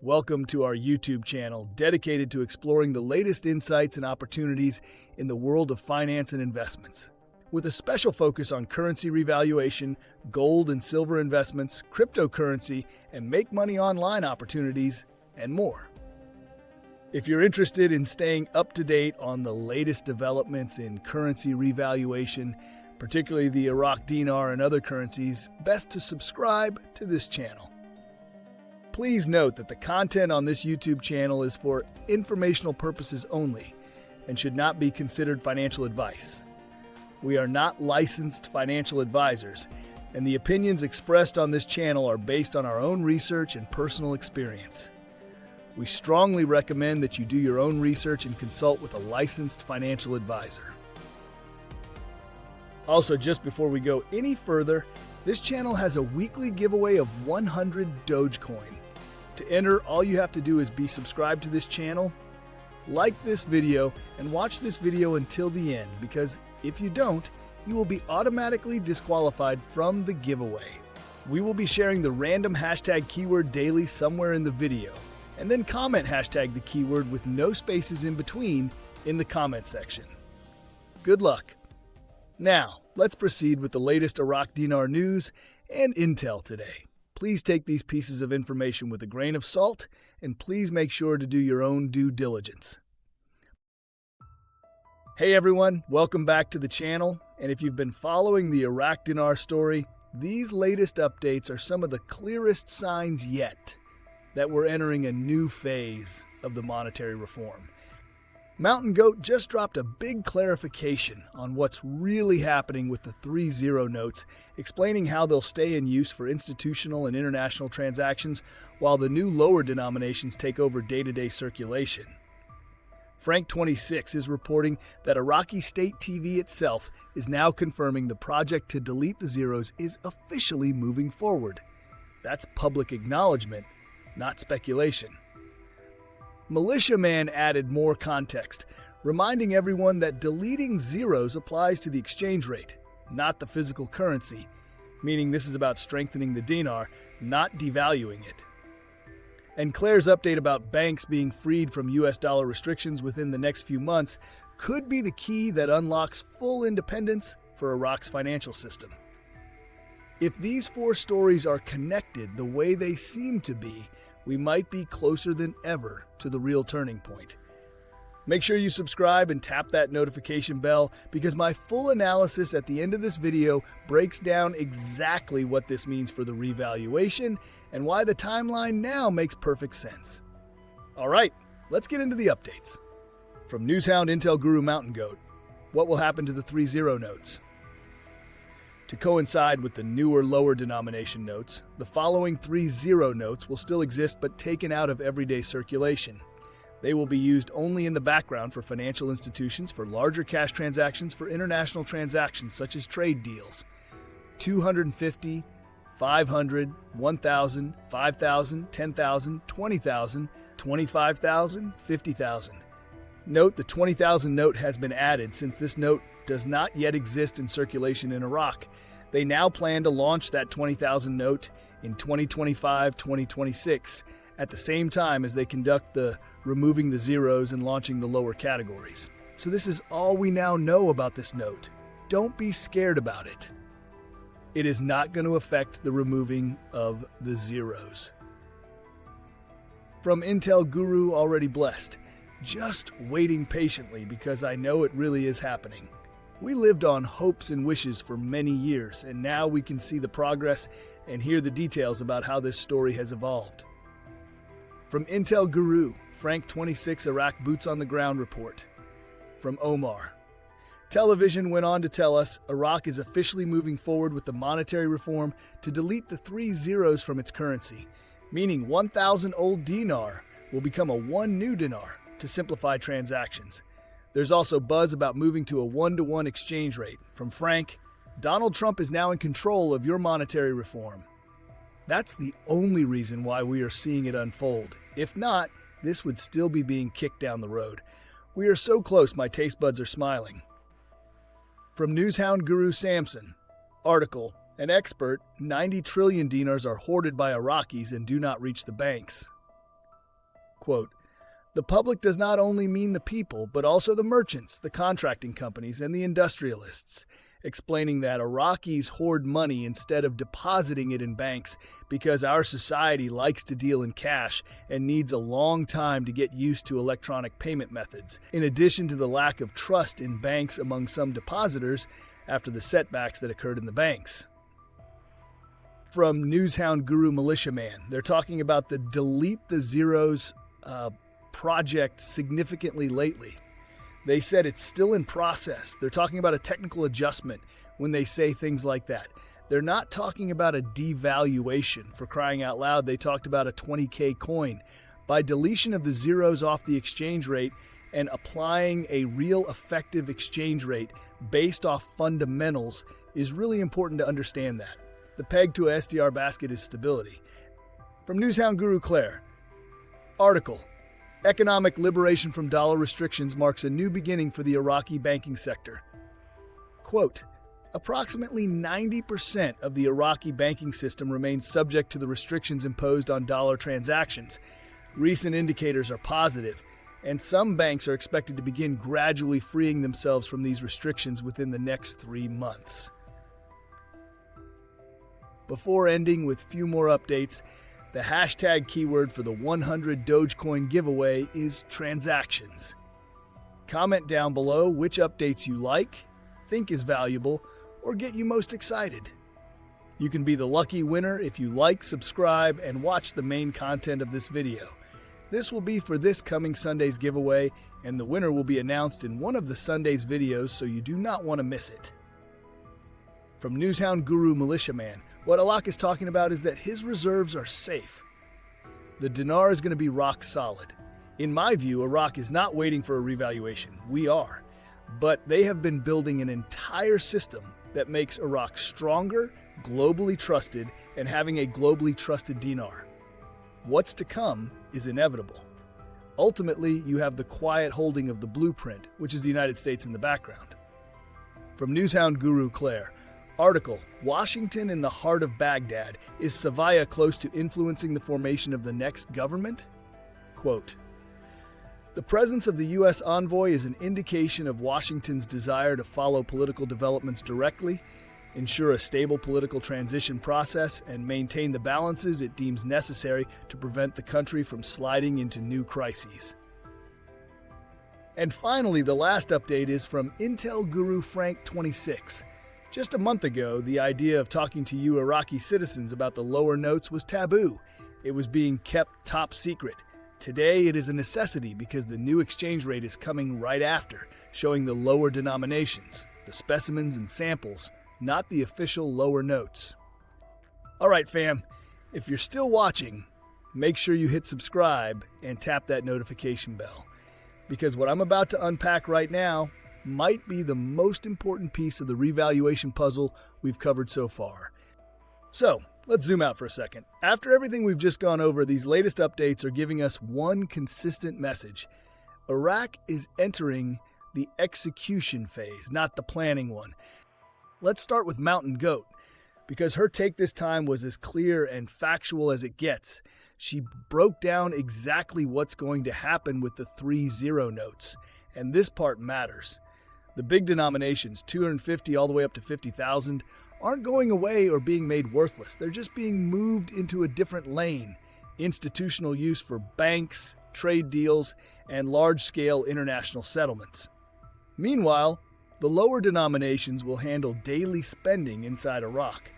Welcome to our YouTube channel dedicated to exploring the latest insights and opportunities in the world of finance and investments, with a special focus on currency revaluation, gold and silver investments, cryptocurrency, and make money online opportunities, and more. If you're interested in staying up to date on the latest developments in currency revaluation, particularly the Iraqi dinar and other currencies, best to subscribe to this channel. Please note that the content on this YouTube channel is for informational purposes only and should not be considered financial advice. We are not licensed financial advisors, and the opinions expressed on this channel are based on our own research and personal experience. We strongly recommend that you do your own research and consult with a licensed financial advisor. Also, just before we go any further, this channel has a weekly giveaway of 100 Dogecoin. To enter, all you have to do is be subscribed to this channel, like this video, and watch this video until the end, because if you don't, you will be automatically disqualified from the giveaway. We will be sharing the random hashtag keyword daily somewhere in the video, and then comment hashtag the keyword with no spaces in between in the comment section. Good luck. Now, let's proceed with the latest Iraqi dinar news and intel today. Please take these pieces of information with a grain of salt, and please make sure to do your own due diligence. Hey everyone, welcome back to the channel, and if you've been following the Iraqi dinar story, these latest updates are some of the clearest signs yet that we're entering a new phase of the monetary reform. Mountain Goat just dropped a big clarification on what's really happening with the 3-0 notes, explaining how they'll stay in use for institutional and international transactions while the new lower denominations take over day-to-day circulation. Frank26 is reporting that Iraqi state TV itself is now confirming the project to delete the zeros is officially moving forward. That's public acknowledgement, not speculation. Militia Man added more context, reminding everyone that deleting zeros applies to the exchange rate, not the physical currency, meaning this is about strengthening the dinar, not devaluing it. And Clare's update about banks being freed from US dollar restrictions within the next few months could be the key that unlocks full independence for Iraq's financial system. If these four stories are connected the way they seem to be, we might be closer than ever to the real turning point. Make sure you subscribe and tap that notification bell, because my full analysis at the end of this video breaks down exactly what this means for the revaluation and why the timeline now makes perfect sense. All right, let's get into the updates. From Newshound Intel Guru Mountain Goat, what will happen to the 3-0 notes? To coincide with the newer lower denomination notes, the following 3-0 notes will still exist but taken out of everyday circulation. They will be used only in the background for financial institutions, for larger cash transactions, for international transactions such as trade deals. 250, 500, 1,000, 5,000, 10,000, 20,000, 25,000, 50,000. Note the 20,000 note has been added since this note does not yet exist in circulation in Iraq. They now plan to launch that 20,000 note in 2025-2026 at the same time as they conduct the removing the zeros and launching the lower categories. So this is all we now know about this note. Don't be scared about it. It is not going to affect the removing of the zeros. From Intel Guru Already Blessed, just waiting patiently because I know it really is happening. We lived on hopes and wishes for many years, and now we can see the progress and hear the details about how this story has evolved. From Intel Guru, Frank26 Iraq Boots on the Ground report. From Omar. Television went on to tell us Iraq is officially moving forward with the monetary reform to delete the 3 zeros from its currency, meaning 1,000 old dinar will become a 1 new dinar to simplify transactions. There's also buzz about moving to a 1-to-1 exchange rate. From Frank, Donald Trump is now in control of your monetary reform. That's the only reason why we are seeing it unfold. If not, this would still be being kicked down the road. We are so close, my taste buds are smiling. From Newshound Guru Samson, article, an expert, 90 trillion dinars are hoarded by Iraqis and do not reach the banks. Quote, "The public does not only mean the people, but also the merchants, the contracting companies, and the industrialists," explaining that Iraqis hoard money instead of depositing it in banks because our society likes to deal in cash and needs a long time to get used to electronic payment methods, in addition to the lack of trust in banks among some depositors after the setbacks that occurred in the banks. From newshound guru Militia Man, they're talking about the Delete the Zeros project significantly lately. They said it's still in process. They're talking about a technical adjustment when they say things like that. They're not talking about a devaluation. For crying out loud, they talked about a 20K coin. By deletion of the zeros off the exchange rate and applying a real effective exchange rate based off fundamentals is really important to understand that. The peg to a SDR basket is stability. From newshound guru Clare, article, "Economic liberation from dollar restrictions marks a new beginning for the Iraqi banking sector." Quote, "Approximately 90% of the Iraqi banking system remains subject to the restrictions imposed on dollar transactions. Recent indicators are positive, and some banks are expected to begin gradually freeing themselves from these restrictions within the next 3 months." Before ending with few more updates, the hashtag keyword for the 100 Dogecoin giveaway is transactions. Comment down below which updates you like, think is valuable, or get you most excited. You can be the lucky winner if you like, subscribe, and watch the main content of this video. This will be for this coming Sunday's giveaway, and the winner will be announced in one of the Sunday's videos, so you do not want to miss it. From newshound guru Militia Man, what Alak is talking about is that his reserves are safe. The dinar is going to be rock solid. In my view, Iraq is not waiting for a revaluation. We are. But they have been building an entire system that makes Iraq stronger, globally trusted, and having a globally trusted dinar. What's to come is inevitable. Ultimately, you have the quiet holding of the blueprint, which is the United States in the background. From newshound guru Clare, article, "Washington in the heart of Baghdad. Is Sevilla close to influencing the formation of the next government?" Quote, "The presence of the U.S. envoy is an indication of Washington's desire to follow political developments directly, ensure a stable political transition process, and maintain the balances it deems necessary to prevent the country from sliding into new crises." And finally, the last update is from Intel guru Frank26. Just a month ago, the idea of talking to you Iraqi citizens about the lower notes was taboo. It was being kept top secret. Today, it is a necessity because the new exchange rate is coming right after, showing the lower denominations, the specimens and samples, not the official lower notes. All right, fam, if you're still watching, make sure you hit subscribe and tap that notification bell, because what I'm about to unpack right now might be the most important piece of the revaluation puzzle we've covered so far. So, let's zoom out for a second. After everything we've just gone over, these latest updates are giving us one consistent message. Iraq is entering the execution phase, not the planning one. Let's start with Mountain Goat, because her take this time was as clear and factual as it gets. She broke down exactly what's going to happen with the 3-0 notes, and this part matters. The big denominations, 250 all the way up to 50,000, aren't going away or being made worthless. They're just being moved into a different lane, institutional use for banks, trade deals, and large-scale international settlements. Meanwhile, the lower denominations will handle daily spending inside Iraq.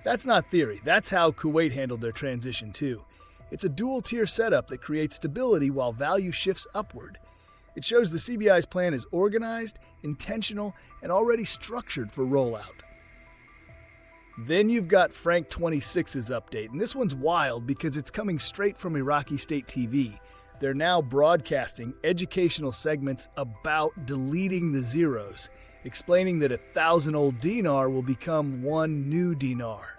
That's not theory. That's how Kuwait handled their transition too. It's a dual-tier setup that creates stability while value shifts upward. It shows the CBI's plan is organized, intentional, and already structured for rollout. Then you've got Frank 26's update, and this one's wild because it's coming straight from Iraqi State TV. They're now broadcasting educational segments about deleting the zeros, explaining that 1,000-old dinar will become one new dinar.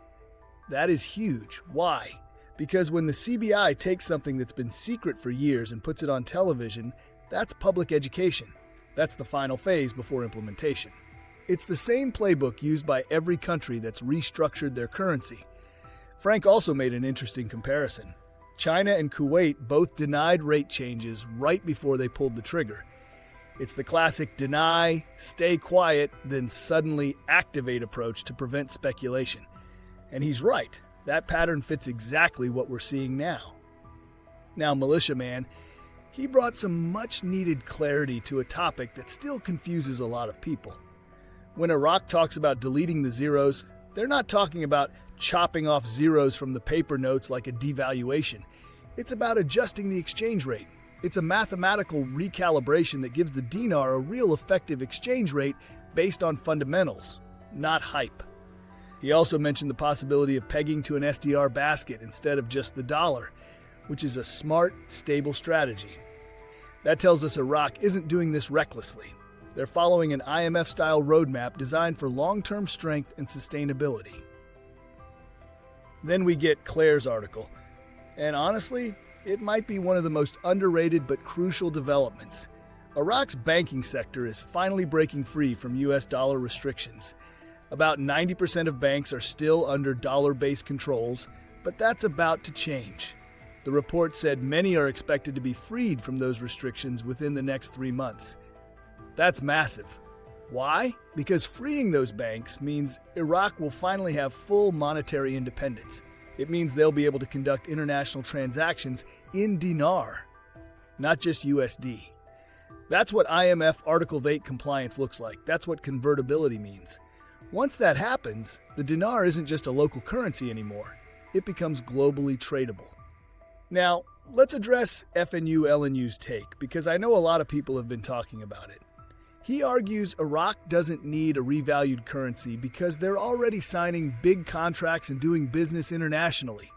That is huge. Why? Because when the CBI takes something that's been secret for years and puts it on television, that's public education. That's the final phase before implementation. It's the same playbook used by every country that's restructured their currency. Frank also made an interesting comparison. China and Kuwait both denied rate changes right before they pulled the trigger. It's the classic deny, stay quiet, then suddenly activate approach to prevent speculation. And he's right. That pattern fits exactly what we're seeing now. Now, Militia Man, he brought some much-needed clarity to a topic that still confuses a lot of people. When Iraq talks about deleting the zeros, they're not talking about chopping off zeros from the paper notes like a devaluation. It's about adjusting the exchange rate. It's a mathematical recalibration that gives the dinar a real effective exchange rate based on fundamentals, not hype. He also mentioned the possibility of pegging to an SDR basket instead of just the dollar, which is a smart, stable strategy. That tells us Iraq isn't doing this recklessly. They're following an IMF-style roadmap designed for long-term strength and sustainability. Then we get Clare's article, and honestly, it might be one of the most underrated but crucial developments. Iraq's banking sector is finally breaking free from US dollar restrictions. About 90% of banks are still under dollar-based controls, but that's about to change. The report said many are expected to be freed from those restrictions within the next 3 months. That's massive. Why? Because freeing those banks means Iraq will finally have full monetary independence. It means they'll be able to conduct international transactions in dinar, not just USD. That's what IMF Article 8 compliance looks like. That's what convertibility means. Once that happens, the dinar isn't just a local currency anymore. It becomes globally tradable. Now, let's address FNU-LNU's take, because I know a lot of people have been talking about it. He argues Iraq doesn't need a revalued currency because they're already signing big contracts and doing business internationally.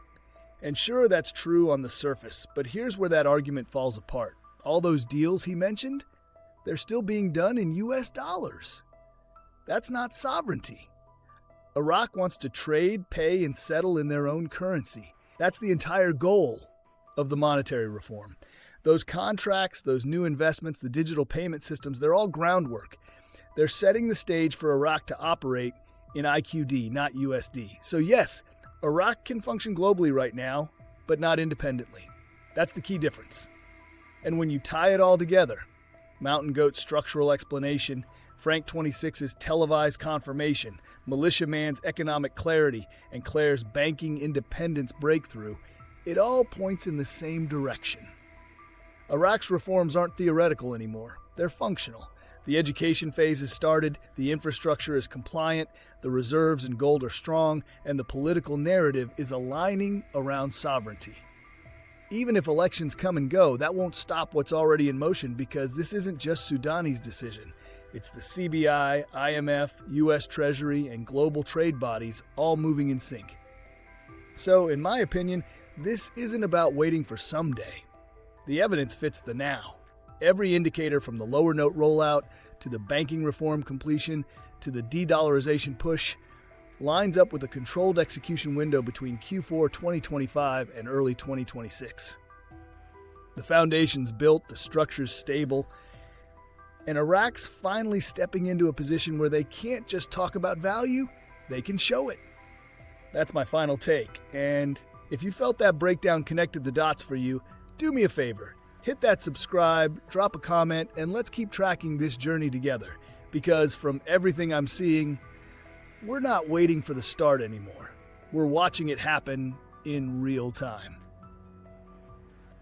And sure, that's true on the surface, but here's where that argument falls apart. All those deals he mentioned, they're still being done in US dollars. That's not sovereignty. Iraq wants to trade, pay, and settle in their own currency. That's the entire goal of the monetary reform. Those contracts, those new investments, the digital payment systems, they're all groundwork. They're setting the stage for Iraq to operate in IQD, not USD. So yes, Iraq can function globally right now, but not independently. That's the key difference. And when you tie it all together, Mountain Goat's structural explanation, Frank 26's televised confirmation, Militia Man's economic clarity, and Clare's banking independence breakthrough, it all points in the same direction. Iraq's reforms aren't theoretical anymore. They're functional. The education phase has started, the infrastructure is compliant, the reserves and gold are strong, and the political narrative is aligning around sovereignty. Even if elections come and go, that won't stop what's already in motion because this isn't just Sudanese decision. It's the CBI, IMF, US Treasury, and global trade bodies all moving in sync. So, in my opinion, this isn't about waiting for someday. The evidence fits the now. Every indicator from the lower note rollout to the banking reform completion to the de-dollarization push lines up with a controlled execution window between Q4 2025 and early 2026. The foundation's built, the structure's stable, and Iraq's finally stepping into a position where they can't just talk about value, they can show it. That's my final take, and if you felt that breakdown connected the dots for you, do me a favor, hit that subscribe, drop a comment, and let's keep tracking this journey together. Because from everything I'm seeing, we're not waiting for the start anymore. We're watching it happen in real time.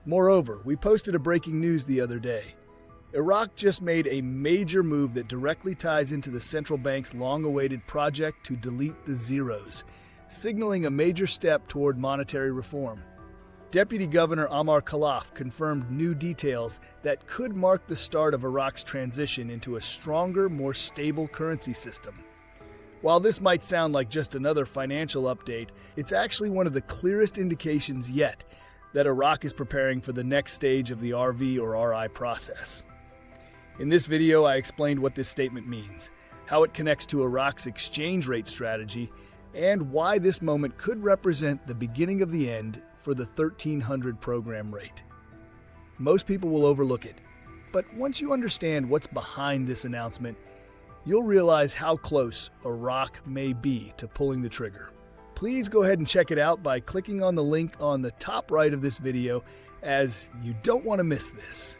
Moreover, we posted a breaking news the other day. Iraq just made a major move that directly ties into the central bank's long-awaited project to delete the zeros, signaling a major step toward monetary reform. Deputy Governor Amar Khalaf confirmed new details that could mark the start of Iraq's transition into a stronger, more stable currency system. While this might sound like just another financial update, it's actually one of the clearest indications yet that Iraq is preparing for the next stage of the RV or RI process. In this video, I explained what this statement means, how it connects to Iraq's exchange rate strategy, and why this moment could represent the beginning of the end for the 1300 program rate. Most people will overlook it, but once you understand what's behind this announcement, you'll realize how close Iraq may be to pulling the trigger. Please go ahead and check it out by clicking on the link on the top right of this video, as you don't want to miss this.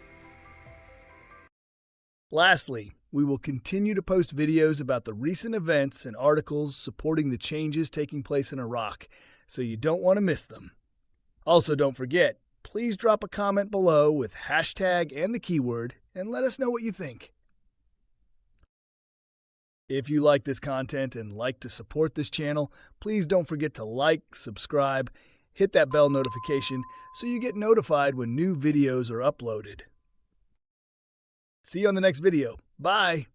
Lastly, we will continue to post videos about the recent events and articles supporting the changes taking place in Iraq, so you don't want to miss them. Also, don't forget, please drop a comment below with hashtag and the keyword and let us know what you think. If you like this content and like to support this channel, please don't forget to like, subscribe, hit that bell notification so you get notified when new videos are uploaded. See you on the next video. Bye!